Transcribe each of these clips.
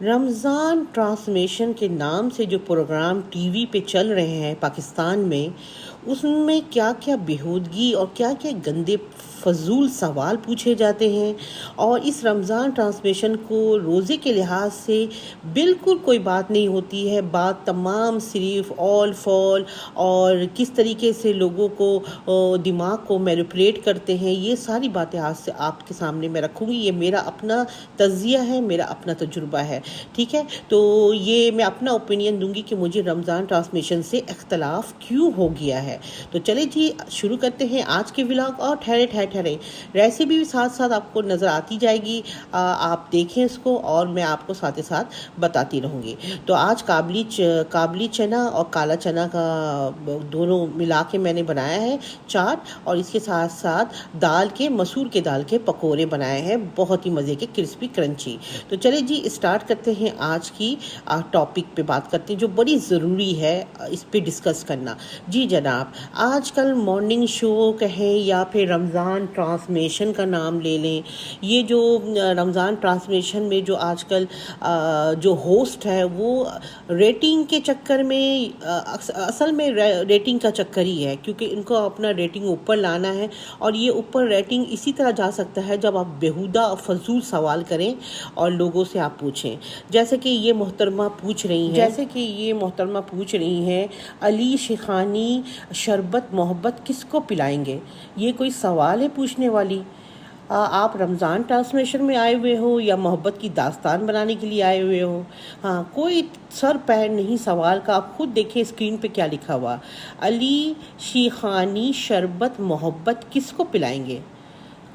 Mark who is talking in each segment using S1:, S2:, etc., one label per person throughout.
S1: رمضان transmission کے نام سے جو پروگرام ٹی وی پہ چل رہے ہیں پاکستان میں، اس میں کیا کیا بیہودگی اور کیا کیا گندے فضول سوال پوچھے جاتے ہیں، اور اس رمضان ٹرانسمیشن کو روزے کے لحاظ سے بالکل کوئی بات نہیں ہوتی ہے، بات تمام صرف آل فال اور کس طریقے سے لوگوں کو دماغ کو مینیپولیٹ کرتے ہیں، یہ ساری باتیں آج سے آپ کے سامنے میں رکھوں گی۔ یہ میرا اپنا تجزیہ ہے، میرا اپنا تجربہ ہے، ٹھیک ہے؟ تو یہ میں اپنا اوپینین دوں گی کہ مجھے رمضان ٹرانسمیشن سے اختلاف کیوں ہو گیا ہے۔ تو چلے جی شروع کرتے ہیں آج کے ولاگ، اور ٹھہرے ریسیپی بھی ساتھ ساتھ آپ کو نظر آتی جائے گی، آپ دیکھیں اس کو اور میں آپ کو ساتھ ساتھ بتاتی رہوں گی۔ تو آج کابلی چنا اور کالا چنا کا دونوں ملا کے میں نے بنایا ہے چاٹ، اور اس کے ساتھ ساتھ مسور کے دال کے پکوڑے بنائے ہیں، بہت ہی مزے کے کرسپی کرنچی۔ تو چلے جی اسٹارٹ کرتے ہیں، آج کی ٹاپک پہ بات کرتے ہیں جو بڑی ضروری ہے اس پہ ڈسکس کرنا۔ جی جناب، آج کل مارننگ شو کہیں یا پھر رمضان ٹرانسمیشن کا نام لے لیں، یہ جو رمضان ٹرانسمیشن میں جو آج کل جو ہوسٹ ہے وہ ریٹنگ کے چکر میں، اصل میں ریٹنگ کا چکر ہی ہے، کیونکہ ان کو اپنا ریٹنگ اوپر لانا ہے، اور یہ اوپر ریٹنگ اسی طرح جا سکتا ہے جب آپ بیہودہ اور فضول سوال کریں اور لوگوں سے آپ پوچھیں، جیسے کہ یہ محترمہ پوچھ رہی ہیں علی شیخانی شربت محبت کس کو پلائیں گے؟ یہ کوئی سوال ہے پوچھنے والی؟ آپ رمضان ٹرانسمیشن میں آئے ہوئے ہو یا محبت کی داستان بنانے کے لیے آئے ہوئے ہو؟ ہاں، کوئی سر پیر نہیں سوال کا، آپ خود دیکھیں اسکرین پہ کیا لکھا ہوا، علی شیخانی شربت محبت کس کو پلائیں گے؟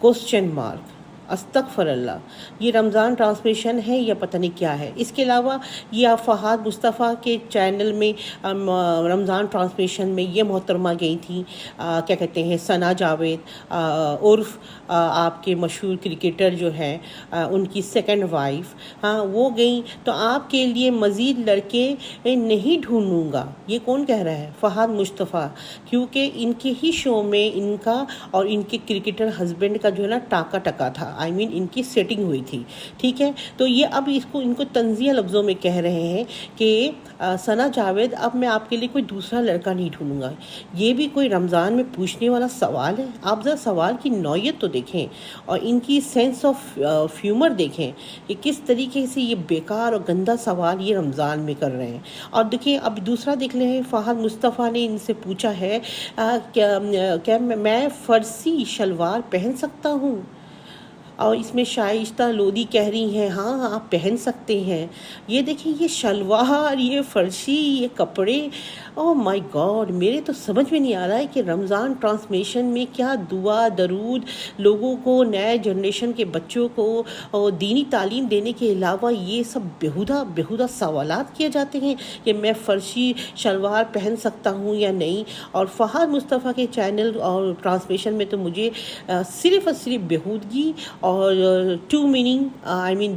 S1: Question mark. استغفر اللہ، یہ رمضان ٹرانسمیشن ہے یا پتہ نہیں کیا ہے؟ اس کے علاوہ یہ آپ فہد مصطفیٰ کے چینل میں رمضان ٹرانسمیشن میں یہ محترمہ گئی تھیں، کیا کہتے ہیں، ثنا جاوید عرف آپ کے مشہور کرکٹر جو ہیں، ان کی سیکنڈ وائف، ہاں وہ گئیں، تو آپ کے لیے مزید لڑکے نہیں ڈھونڈوں گا، یہ کون کہہ رہا ہے؟ فہد مصطفیٰ، کیونکہ ان کے ہی شو میں ان کا اور ان کے کرکٹر ہسبینڈ کا جو ہے نا ٹاکا ٹکا تھا، ان کی سیٹنگ ہوئی تھی، ٹھیک ہے؟ تو یہ اب ان کو طنزیہ لفظوں میں کہہ رہے ہیں کہ ثنا جاوید، اب میں آپ کے لیے کوئی دوسرا لڑکا نہیں ڈھونڈوں گا۔ یہ بھی کوئی رمضان میں پوچھنے والا سوال ہے؟ آپ ذرا سوال کی نوعیت تو دیکھیں اور ان کی سینس آف ہیومر دیکھیں کہ کس طریقے سے یہ بیکار اور گندا سوال یہ رمضان میں کر رہے ہیں۔ اور دیکھیں اب دوسرا دیکھ لیں، فہد مصطفیٰ نے ان سے پوچھا ہے کیا میں فرسی شلوار پہن سکتا ہوں؟ اور اس میں شائستہ لودھی کہہ رہی ہیں ہاں آپ پہن سکتے ہیں۔ یہ دیکھیں، یہ شلوار، یہ فرشی، یہ کپڑے، او مائی گاڈ، میرے تو سمجھ میں نہیں آ رہا ہے کہ رمضان ٹرانسمیشن میں کیا دعا درود لوگوں کو، نئے جنریشن کے بچوں کو دینی تعلیم دینے کے علاوہ یہ سب بیہودہ سوالات کیے جاتے ہیں کہ میں فرشی شلوار پہن سکتا ہوں یا نہیں۔ اور فہد مصطفیٰ کے چینل اور ٹرانسمیشن میں تو مجھے صرف اور صرف بیہودگی اور ٹو میننگ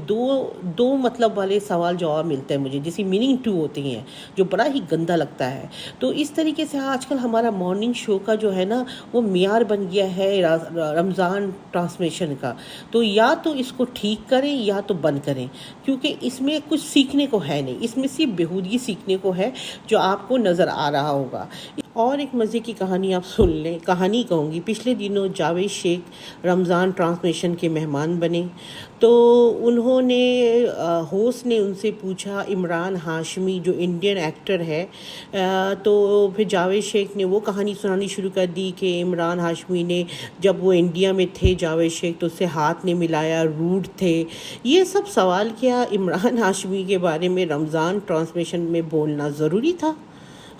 S1: دو مطلب والے سوال جواب ملتے ہیں مجھے، جیسے میننگ ٹو ہوتے ہیں، جو بڑا ہی گندا لگتا ہے۔ تو اس طریقے سے آج کل ہمارا مارننگ شو کا جو ہے نا وہ معیار بن گیا ہے رمضان ٹرانسمیشن کا۔ تو یا تو اس کو ٹھیک کریں یا تو بند کریں، کیونکہ اس میں کچھ سیکھنے کو ہے نہیں، اس میں صرف بیہودگی سیکھنے کو ہے جو آپ کو نظر آ رہا ہوگا۔ اور ایک مزے کی کہانی آپ سن لیں، کہانی کہوں گی، پچھلے دنوں جاوید شیخ رمضان ٹرانسمیشن کے مہمان بنے، تو انہوں نے ہوسٹ نے ان سے پوچھا، عمران ہاشمی جو انڈین ایکٹر ہے، تو پھر جاوید شیخ نے وہ کہانی سنانی شروع کر دی کہ عمران ہاشمی نے جب وہ انڈیا میں تھے جاوید شیخ تو اس سے ہاتھ نے ملایا، روڈ تھے۔ یہ سب سوال کیا عمران ہاشمی کے بارے میں رمضان ٹرانسمیشن میں بولنا ضروری تھا؟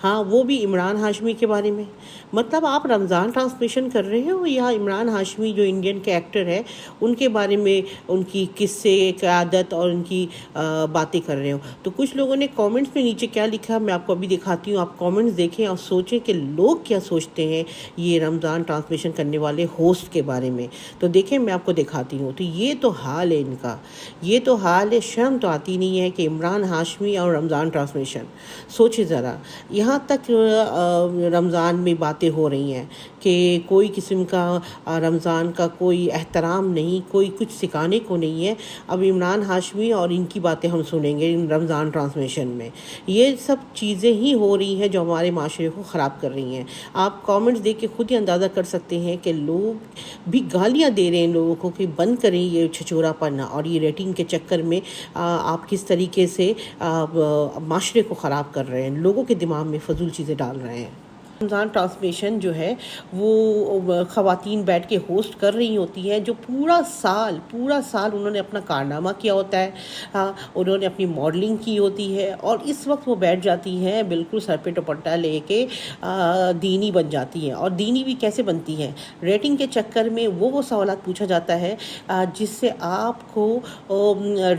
S1: ہاں، وہ بھی عمران ہاشمی کے بارے میں۔ مطلب آپ رمضان ٹرانسمیشن کر رہے ہو یا عمران ہاشمی جو انڈین کے ایکٹر ہے ان کے بارے میں، ان کی قصے، قیادت اور ان کی باتیں کر رہے ہو؟ تو کچھ لوگوں نے کامنٹس میں نیچے کیا لکھا میں آپ کو ابھی دکھاتی ہوں، آپ کامنٹس دیکھیں اور سوچیں کہ لوگ کیا سوچتے ہیں یہ رمضان ٹرانسمیشن کرنے والے ہوسٹ کے بارے میں۔ تو دیکھیں میں آپ کو دکھاتی ہوں۔ تو یہ تو حال ہے ان کا، یہ تو حال ہے، شرم تو آتی نہیں ہے کہ عمران ہاشمی اور رمضان ٹرانسمیشن۔ سوچیں ذرا، یہاں یہاں تک رمضان میں باتیں ہو رہی ہیں کہ کوئی قسم کا رمضان کا کوئی احترام نہیں، کوئی کچھ سکھانے کو نہیں ہے۔ اب عمران ہاشمی اور ان کی باتیں ہم سنیں گے رمضان ٹرانسمیشن میں۔ یہ سب چیزیں ہی ہو رہی ہیں جو ہمارے معاشرے کو خراب کر رہی ہیں۔ آپ کامنٹس دیکھ کے خود ہی اندازہ کر سکتے ہیں کہ لوگ بھی گالیاں دے رہے ہیں لوگوں کو کہ بند کریں یہ چھچورا پنا، اور یہ ریٹنگ کے چکر میں آپ کس طریقے سے معاشرے کو خراب کر رہے ہیں، لوگوں کے دماغ میں فضول چیزیں ڈال رہے ہیں۔ رمضان ٹرانسمیشن جو ہے وہ خواتین بیٹھ کے ہوسٹ کر رہی ہوتی ہیں جو پورا سال انہوں نے اپنا کارنامہ کیا ہوتا ہے، انہوں نے اپنی ماڈلنگ کی ہوتی ہے، اور اس وقت وہ بیٹھ جاتی ہیں بالکل سر پہ دوپٹہ لے کے دینی بن جاتی ہیں۔ اور دینی بھی کیسے بنتی ہیں؟ ریٹنگ کے چکر میں وہ سوالات پوچھا جاتا ہے جس سے آپ کو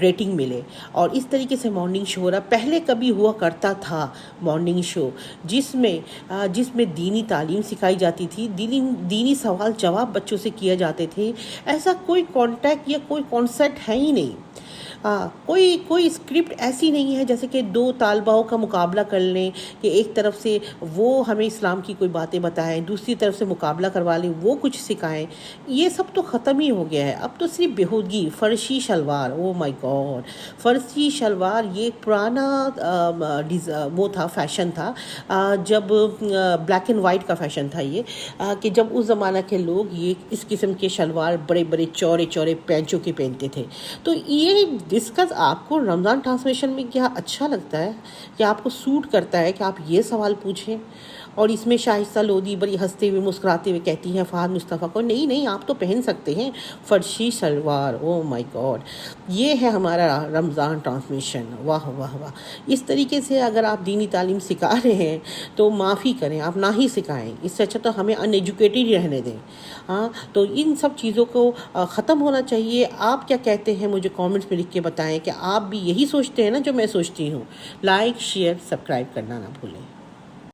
S1: ریٹنگ ملے، اور اس طریقے سے مارننگ شو ہو رہا۔ پہلے کبھی ہوا کرتا تھا مارننگ شو جس میں دینی تعلیم سکھائی جاتی تھی، دینی سوال جواب بچوں سے کیے جاتے تھے۔ ایسا کوئی کانٹیکٹ یا کوئی کانسیپٹ ہے ہی نہیں، کوئی اسکرپٹ ایسی نہیں ہے جیسے کہ دو طالباؤں کا مقابلہ کر لیں کہ ایک طرف سے وہ ہمیں اسلام کی کوئی باتیں بتائیں، دوسری طرف سے مقابلہ کروا لیں، وہ کچھ سکھائیں۔ یہ سب تو ختم ہی ہو گیا ہے، اب تو صرف بیہودگی۔ فرشی شلوار، او مائی گاڈ، فرشی شلوار یہ پرانا وہ تھا، فیشن تھا، جب بلیک اینڈ وائٹ کا فیشن تھا یہ، کہ جب اس زمانہ کے لوگ یہ اس قسم کے شلوار بڑے بڑے چوڑے پینچوں کے پہنتے تھے۔ تو یہ ڈسکس آپ کو رمضان ٹرانسمیشن میں کیا اچھا لگتا ہے، کیا آپ کو سوٹ کرتا ہے کہ آپ یہ سوال پوچھیں؟ اور اس میں شائستہ لودھی بڑی ہنستے ہوئے مسکراتے ہوئے کہتی ہیں فہد مصطفیٰ کو نہیں آپ تو پہن سکتے ہیں فرشی شلوار۔ او مائی گاڈ، یہ ہے ہمارا رمضان ٹرانسمیشن، واہ واہ واہ۔ اس طریقے سے اگر آپ دینی تعلیم سکھا رہے ہیں تو معافی کریں، آپ نہ ہی سکھائیں، اس سے اچھا تو ہمیں ان ایجوکیٹڈ رہنے دیں۔ تو ان سب چیزوں کو ختم ہونا چاہیے۔ آپ کیا کہتے ہیں مجھے کامنٹس میں لکھ کے بتائیں کہ آپ بھی یہی سوچتے ہیں نا جو میں سوچتی ہوں۔ لائک، شیئر، سبسکرائب کرنا نہ بھولیں۔